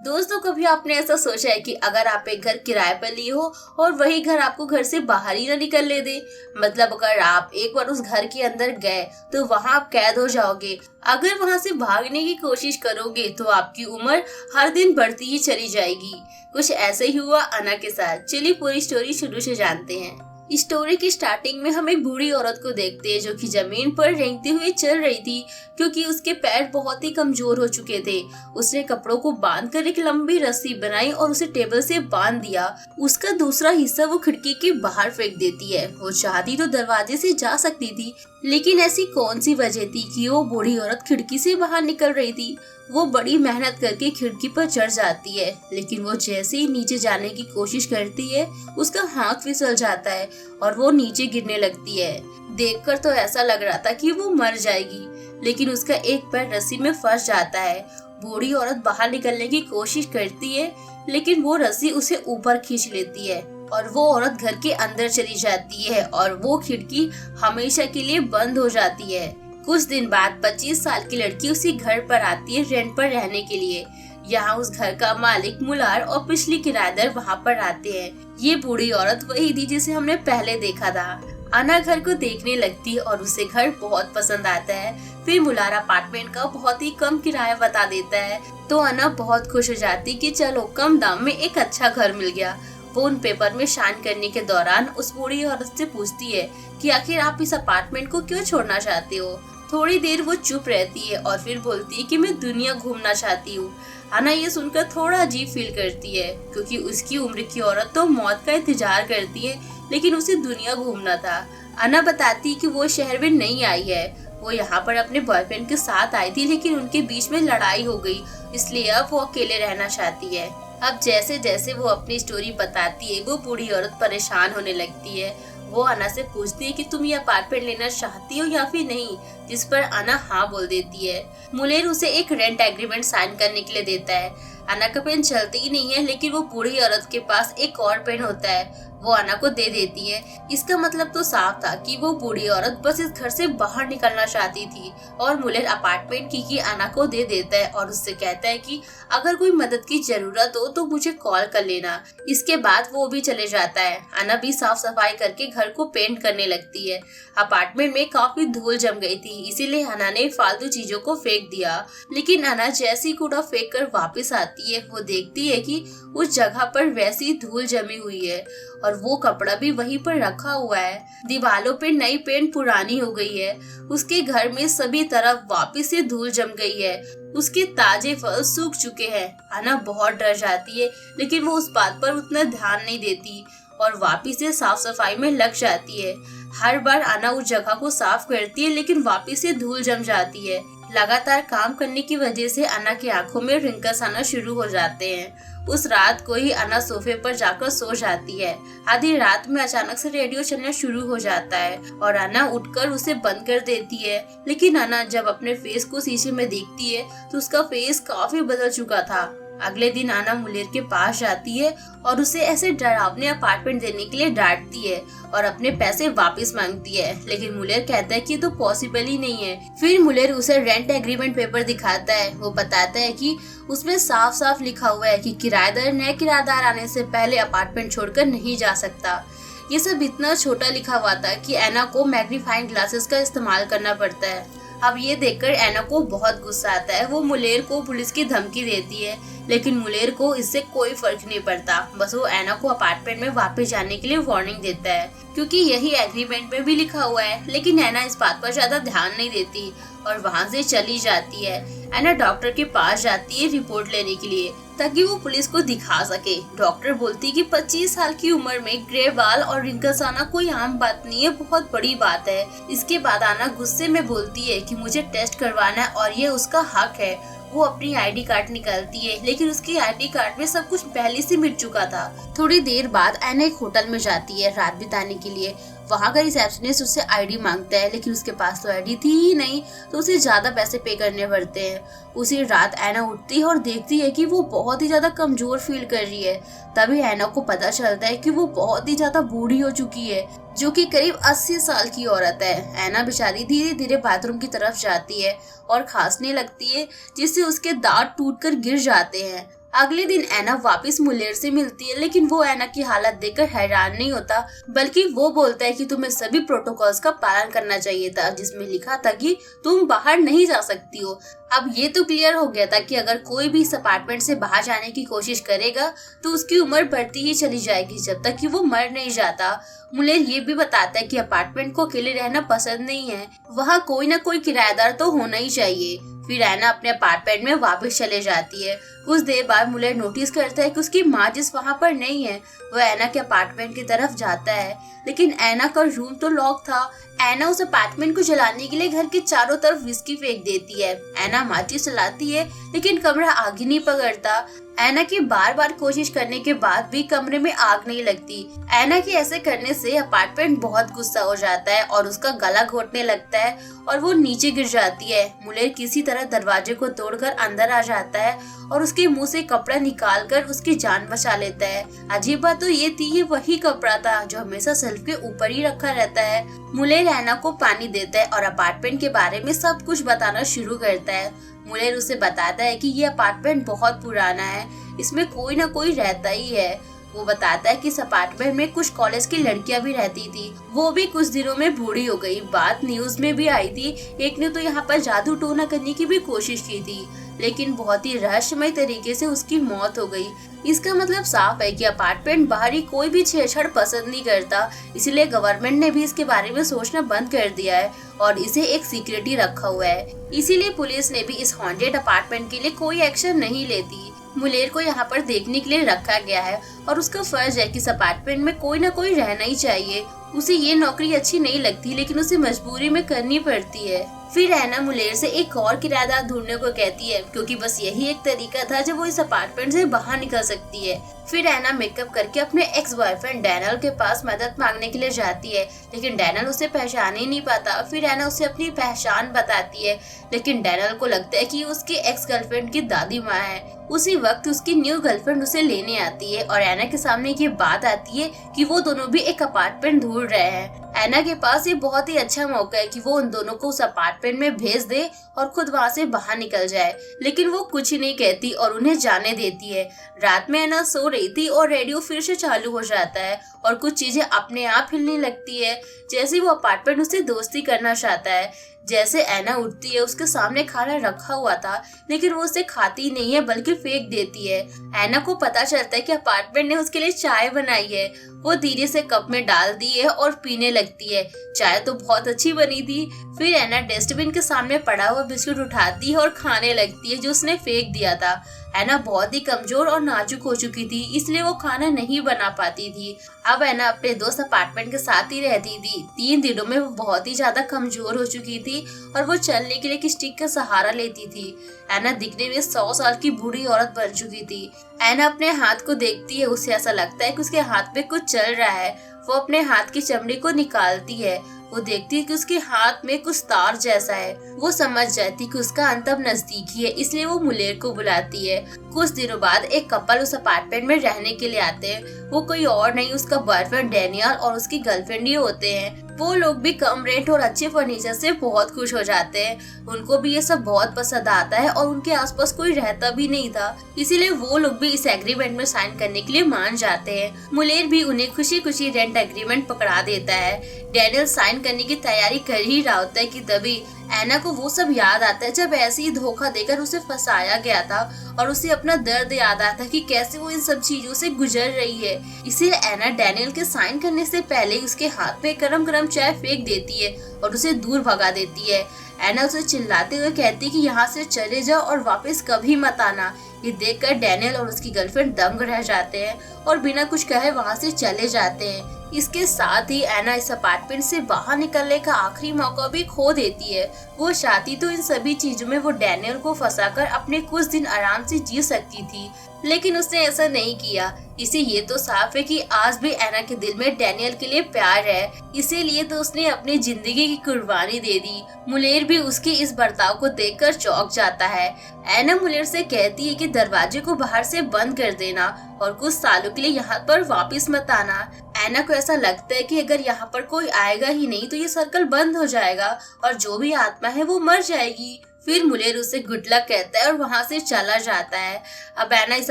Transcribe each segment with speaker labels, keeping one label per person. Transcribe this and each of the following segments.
Speaker 1: दोस्तों, कभी आपने ऐसा सोचा है कि अगर आप एक घर किराए पर लिए हो और वही घर आपको घर से बाहर ही ना निकलने दे। मतलब अगर आप एक बार उस घर के अंदर गए तो वहाँ आप कैद हो जाओगे। अगर वहाँ से भागने की कोशिश करोगे तो आपकी उम्र हर दिन बढ़ती ही चली जाएगी। कुछ ऐसे ही हुआ अन्ना के साथ। चलिए पूरी स्टोरी शुरू से जानते हैं। स्टोरी की स्टार्टिंग में हम एक बूढ़ी औरत को देखते हैं जो कि जमीन पर रेंगते हुए चल रही थी क्योंकि उसके पैर बहुत ही कमजोर हो चुके थे। उसने कपड़ों को बांधकर एक लंबी रस्सी बनाई और उसे टेबल से बांध दिया। उसका दूसरा हिस्सा वो खिड़की के बाहर फेंक देती है। वो चाहती तो दरवाजे से जा सकती थी, लेकिन ऐसी कौन सी वजह थी कि वो बूढ़ी औरत खिड़की से बाहर निकल रही थी। वो बड़ी मेहनत करके खिड़की पर चढ़ जाती है, लेकिन वो जैसे ही नीचे जाने की कोशिश करती है उसका हाथ फिसल जाता है और वो नीचे गिरने लगती है। देखकर तो ऐसा लग रहा था कि वो मर जाएगी, लेकिन उसका एक पैर रस्सी में फंस जाता है। बूढ़ी औरत बाहर निकलने की कोशिश करती है, लेकिन वो रस्सी उसे ऊपर खींच लेती है और वो औरत घर के अंदर चली जाती है और वो खिड़की हमेशा के लिए बंद हो जाती है। कुछ दिन बाद 25 साल की लड़की उसी घर पर आती है रेंट पर रहने के लिए। यहाँ उस घर का मालिक, मुलार और पिछली किराएदार वहाँ पर आते हैं। ये बूढ़ी औरत वही थी जिसे हमने पहले देखा था। अन्ना घर को देखने लगती है और उसे घर बहुत पसंद आता है। फिर मुलार अपार्टमेंट का बहुत ही कम किराया बता देता है तो अन्ना बहुत खुश हो जाती कि चलो कम दाम में एक अच्छा घर मिल गया। वो उन पेपर में साइन करने के दौरान उस बूढ़ी औरत से पूछती है कि आखिर आप इस अपार्टमेंट को क्यों छोड़ना चाहते हो। थोड़ी देर वो चुप रहती है और फिर बोलती है कि मैं दुनिया घूमना चाहती हूँ। अन्ना ये सुनकर थोड़ा अजीब फील करती है क्योंकि उसकी उम्र की औरत तो मौत का इंतजार करती है, लेकिन उसे दुनिया घूमना था। अन्ना बताती है कि वो शहर में नहीं आई है, वो यहाँ पर अपने बॉयफ्रेंड के साथ आई थी, लेकिन उनके बीच में लड़ाई हो गई, इसलिए अब वो अकेले रहना चाहती है। अब जैसे जैसे वो अपनी स्टोरी बताती है वो बूढ़ी औरत परेशान होने लगती है। वो अन्ना से पूछती है कि तुम ये अपार्टमेंट लेना चाहती हो या फिर नहीं, जिस पर अन्ना हाँ बोल देती है। मुलेर उसे एक रेंट एग्रीमेंट साइन करने के लिए देता है। अन्ना का पेन चलती ही नहीं है, लेकिन वो बूढ़ी औरत के पास एक और पेन होता है, वो अन्ना को दे देती है। इसका मतलब तो साफ था कि वो बूढ़ी औरत बस इस घर से बाहर निकलना चाहती थी और मुलेर अपार्टमेंट की अन्ना को दे देता है और उससे कहता है कि अगर कोई मदद की जरूरत हो तो मुझे कॉल कर लेना। इसके बाद वो भी चले जाता है। अन्ना भी साफ सफाई करके घर को पेंट करने लगती है। अपार्टमेंट में काफी धूल जम गई थी, इसीलिए अन्ना ने फालतू चीजों को फेंक दिया। लेकिन अन्ना जैसी कूड़ा फेंक कर वापस आती है वो देखती है कि उस जगह पर वैसी धूल जमी हुई है और वो कपड़ा भी वहीं पर रखा हुआ है। दीवारों पे नई पेंट पुरानी हो गई है। उसके घर में सभी तरफ वापस से धूल जम गई है। उसके ताजे फल सूख चुके हैं। अन्ना बहुत डर जाती है, लेकिन वो उस बात पर उतना ध्यान नहीं देती और वापस से साफ सफाई में लग जाती है। हर बार अन्ना उस जगह को साफ करती है, लेकिन वापस से धूल जम जाती है। लगातार काम करने की वजह से अन्ना की आंखों में रिंकल्स आना शुरू हो जाते हैं। उस रात को ही अन्ना सोफे पर जाकर सो जाती है। आधी रात में अचानक से रेडियो चलना शुरू हो जाता है और अन्ना उठकर उसे बंद कर देती है। लेकिन अन्ना जब अपने फेस को शीशे में देखती है तो उसका फेस काफी बदल चुका था। अगले दिन अन्ना मुलेर के पास जाती है और उसे ऐसे डरावने अपार्टमेंट देने के लिए डांटती है और अपने पैसे वापस मांगती है, लेकिन मुलेर कहता है कि तो पॉसिबल ही नहीं है। फिर मुलेर उसे रेंट एग्रीमेंट पेपर दिखाता है। वो बताता है कि उसमें साफ साफ लिखा हुआ है कि किराएदार नए किराएदार आने से पहले अपार्टमेंट छोड़कर नहीं जा सकता। ये सब इतना छोटा लिखा हुआ था कि अन्ना को मैग्नीफाइंग ग्लासेस का इस्तेमाल करना पड़ता है। अब ये देखकर अन्ना को बहुत गुस्सा आता है। वो मुलेर को पुलिस की धमकी देती है, लेकिन मुलेर को इससे कोई फर्क नहीं पड़ता। बस वो अन्ना को अपार्टमेंट में वापस जाने के लिए वार्निंग देता है, क्योंकि यही एग्रीमेंट में भी लिखा हुआ है। लेकिन अन्ना इस बात पर ज्यादा ध्यान नहीं देती और वहाँ से चली जाती है। अन्ना डॉक्टर के पास जाती है रिपोर्ट लेने के लिए, ताकि वो पुलिस को दिखा सके। डॉक्टर बोलती है कि 25 साल की उम्र में ग्रे बाल और रिंकल्स आना कोई आम बात नहीं है, बहुत बड़ी बात है। इसके बाद अन्ना गुस्से में बोलती है कि मुझे टेस्ट करवाना है और ये उसका हक है। वो अपनी आईडी कार्ड निकालती है, लेकिन उसकी आईडी कार्ड में सब कुछ पहले से मिट चुका था। थोड़ी देर बाद अन्ना एक होटल में जाती है रात बिताने के लिए। वहाँ का रिसेप्शनिस्ट उससे आईडी मांगता है, लेकिन उसके पास तो आईडी थी ही नहीं, तो उसे ज्यादा पैसे पे करने पड़ते हैं। उसी रात अन्ना उठती है और देखती है कि वो बहुत ही ज्यादा कमजोर फील कर रही है। तभी अन्ना को पता चलता है कि वो बहुत ही ज्यादा बूढ़ी हो चुकी है, जो कि करीब 80 साल की औरत है। अन्ना बेचारी धीरे धीरे बाथरूम की तरफ जाती है और खांसने लगती है, जिससे उसके दांत टूटकर गिर जाते हैं। अगले दिन ऐना वापस मुलेर से मिलती है, लेकिन वो ऐना की हालत देखकर हैरान नहीं होता, बल्कि वो बोलता है कि तुम्हें सभी प्रोटोकॉल्स का पालन करना चाहिए था, जिसमें लिखा था कि तुम बाहर नहीं जा सकती हो। अब ये तो क्लियर हो गया था कि अगर कोई भी इस अपार्टमेंट से बाहर जाने की कोशिश करेगा तो उसकी उम्र बढ़ती ही चली जाएगी जब तक कि वो मर नहीं जाता। मुलेर ये भी बताता है कि अपार्टमेंट को अकेले रहना पसंद नहीं है, वहाँ कोई ना कोई किराएदार तो होना ही चाहिए। फिर ऐना अपने अपार्टमेंट में वापस चले जाती है। कुछ देर बाद मुलेर नोटिस करता है कि उसकी माँ जिस वहाँ पर नहीं है, वो ऐना के अपार्टमेंट की तरफ जाता है, लेकिन ऐना का रूम तो लॉक था। ऐना उस अपार्टमेंट को जलाने के लिए घर के चारों तरफ विस्की फेंक देती है। ऐना माचिस चलाती है, लेकिन कमरा आग ही नहीं पकड़ता। ऐना की बार बार कोशिश करने के बाद भी कमरे में आग नहीं लगती। ऐना के ऐसे करने से अपार्टमेंट बहुत गुस्सा हो जाता है और उसका गला घोटने लगता है और वो नीचे गिर जाती है। मुलेर किसी तरह दरवाजे को तोड़कर अंदर आ जाता है और उसके मुंह से कपड़ा निकालकर उसकी जान बचा लेता है। अजीब बात तो ये थी, ये वही कपड़ा था जो हमेशा शेल्फ के ऊपर ही रखा रहता है। मुलेर ऐना को पानी देता है और अपार्टमेंट के बारे में सब कुछ बताना शुरू करता है। मुलेर उसे बताता है कि ये अपार्टमेंट बहुत पुराना है, इसमें कोई ना कोई रहता ही है। वो बताता है कि इस अपार्टमेंट में कुछ कॉलेज की लड़कियां भी रहती थी, वो भी कुछ दिनों में बूढ़ी हो गई। बात न्यूज में भी आई थी, एक ने तो यहाँ पर जादू टोना करने की भी कोशिश की थी, लेकिन बहुत ही रहस्यमय तरीके से उसकी मौत हो गई। इसका मतलब साफ है कि अपार्टमेंट बाहरी कोई भी छेड़छाड़ पसंद नहीं करता, इसलिए गवर्नमेंट ने भी इसके बारे में सोचना बंद कर दिया है और इसे एक सीक्रेट ही रखा हुआ है। इसीलिए पुलिस ने भी इस हॉन्टेड अपार्टमेंट के लिए कोई एक्शन नहीं लेती। मुलेर को यहाँ पर देखने के लिए रखा गया है और उसका फर्ज है कि इस अपार्टमेंट में कोई ना कोई रहना ही चाहिए। उसे ये नौकरी अच्छी नहीं लगती, लेकिन उसे मजबूरी में करनी पड़ती है। फिर ऐना मुलेर से एक और किराएदार ढूंढने को कहती है, क्योंकि बस यही एक तरीका था जब वो इस अपार्टमेंट से बाहर निकल सकती है। फिर ऐना मेकअप करके अपने एक्स बॉयफ्रेंड डैनियल के पास मदद मांगने के लिए जाती है, लेकिन डैनियल उसे पहचान ही नहीं पाता। फिर ऐना उसे अपनी पहचान बताती है, लेकिन डैनियल को लगता है कि उसकी एक्स गर्लफ्रेंड की दादी माँ है। उसी वक्त उसकी न्यू गर्लफ्रेंड उसे लेने आती है और ऐना के सामने ये बात आती है कि वो दोनों भी एक अपार्टमेंट ढूंढ रहे हैं। ऐना के पास ये बहुत ही अच्छा मौका है कि वो उन दोनों को उस अपार्टमेंट में भेज दे और खुद वहाँ से बाहर निकल जाए, लेकिन वो कुछ ही नहीं कहती और उन्हें जाने देती है। रात में ऐना सो रही थी और रेडियो फिर से चालू हो जाता है और कुछ चीजें अपने आप हिलने लगती है, जैसे वो अपार्टमेंट उससे दोस्ती करना चाहता है। जैसे ऐना उठती है, उसके सामने खाना रखा हुआ था, लेकिन वो उसे खाती नहीं है बल्कि फेंक देती है। ऐना को पता चलता है कि अपार्टमेंट ने उसके लिए चाय बनाई है। वो धीरे से कप में डाल दी है और पीने लगती है। चाय तो बहुत अच्छी बनी थी। फिर ऐना डस्टबिन के सामने पड़ा हुआ बिस्कुट उठाती है और खाने लगती है जो उसने फेंक दिया था। ऐना बहुत ही कमजोर और नाजुक हो चुकी थी, इसलिए वो खाना नहीं बना पाती थी। अब ऐना अपने दोस्त अपार्टमेंट के साथ ही रहती थी। 3 दिनों में वो बहुत ही ज्यादा कमजोर हो चुकी थी और वो चलने के लिए एक स्टिक का सहारा लेती थी। ऐना दिखने में 100 साल की बूढ़ी औरत बन चुकी थी। ऐना अपने हाथ को देखती है, उसे ऐसा लगता है कि उसके हाथ पे कुछ चल रहा है। वो अपने हाथ की चमड़ी को निकालती है। वो देखती है कि उसके हाथ में कुछ तार जैसा है। वो समझ जाती कि उसका अंत अब नजदीकी है, इसलिए वो मुलेर को बुलाती है। कुछ दिनों बाद एक कपल उस अपार्टमेंट में रहने के लिए आते हैं। वो कोई और नहीं, उसका बॉयफ्रेंड डैनियल और उसकी गर्लफ्रेंड ही होते हैं। वो लोग भी कम रेंट और अच्छे फर्नीचर से बहुत खुश हो जाते हैं। उनको भी ये सब बहुत पसंद आता है और उनके आसपास कोई रहता भी नहीं था, इसीलिए वो लोग भी इस एग्रीमेंट में साइन करने के लिए मान जाते हैं। मुलेर भी उन्हें खुशी खुशी रेंट एग्रीमेंट पकड़ा देता है। डैनियल साइन करने की तैयारी कर ही रहा होता है कि तभी ऐना को वो सब याद आता है जब ऐसे ही धोखा देकर उसे फंसाया गया था और उसे अपना दर्द याद आता है कि कैसे वो इन सब चीजों से गुजर रही है। इसीलिए ऐना डैनियल के साइन करने से पहले उसके हाथ पे गरम गरम चाय फेंक देती है और उसे दूर भगा देती है। ऐना उसे चिल्लाते हुए कहती है कि यहाँ से चले जाओ और वापस कभी मत आना। ये देखकर डैनियल और उसकी गर्लफ्रेंड दंग रह जाते हैं और बिना कुछ कहे वहाँ से चले जाते हैं। इसके साथ ही ऐना इस अपार्टमेंट से बाहर निकलने का आखिरी मौका भी खो देती है। वो चाहती तो इन सभी चीजों में वो डैनियल को फंसाकर अपने कुछ दिन आराम से जी सकती थी, लेकिन उसने ऐसा नहीं किया। इसे ये तो साफ है कि आज भी ऐना के दिल में डैनियल के लिए प्यार है, इसीलिए तो उसने अपनी जिंदगी की कुर्बानी दे दी। मुलेर भी उसके इस बर्ताव को देखकर चौंक जाता है। ऐना मुलेर से कहती है कि दरवाजे को बाहर से बंद कर देना और कुछ सालों के लिए यहाँ पर वापस मत आना। ऐना को ऐसा लगता है कि अगर यहाँ पर कोई आएगा ही नहीं तो ये सर्कल बंद हो जाएगा और जो भी आत्मा है वो मर जाएगी। फिर मुलेर उसे गुड लक कहता है और वहाँ से चला जाता है। अब एना इस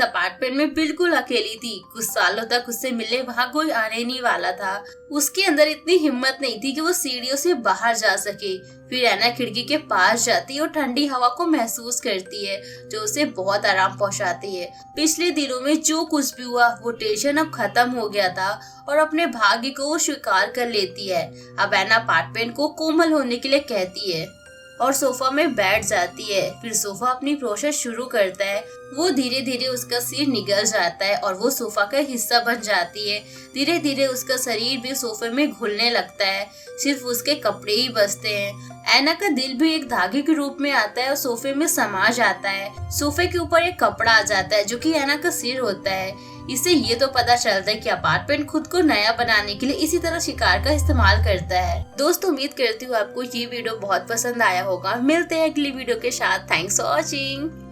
Speaker 1: अपार्टमेंट में बिल्कुल अकेली थी। कुछ सालों तक उससे मिलने वहाँ कोई आने नहीं वाला था। उसके अंदर इतनी हिम्मत नहीं थी कि वो सीढ़ियों से बाहर जा सके। फिर एना खिड़की के पास जाती है और ठंडी हवा को महसूस करती है जो उसे बहुत आराम पहुंचाती है। पिछले दिनों में जो कुछ भी हुआ वो टेंशन अब खत्म हो गया था और अपने भाग्य को वो स्वीकार कर लेती है। अब एना अपार्टमेंट को कोमल होने के लिए कहती है और सोफा में बैठ जाती है। फिर सोफा अपनी प्रोसेस शुरू करता है। वो धीरे धीरे उसका सिर निगल जाता है और वो सोफा का हिस्सा बन जाती है। धीरे धीरे उसका शरीर भी सोफे में घुलने लगता है। सिर्फ उसके कपड़े ही बचते हैं। एना का दिल भी एक धागे के रूप में आता है और सोफे में समा जाता है। सोफे के ऊपर एक कपड़ा आ जाता है जो कि एना का सिर होता है। इससे ये तो पता चलता है कि अपार्टमेंट खुद को नया बनाने के लिए इसी तरह शिकार का इस्तेमाल करता है। दोस्तों उम्मीद करती हूँ आपको ये वीडियो बहुत पसंद आया होगा। मिलते हैं अगली वीडियो के साथ। Thanks for watching.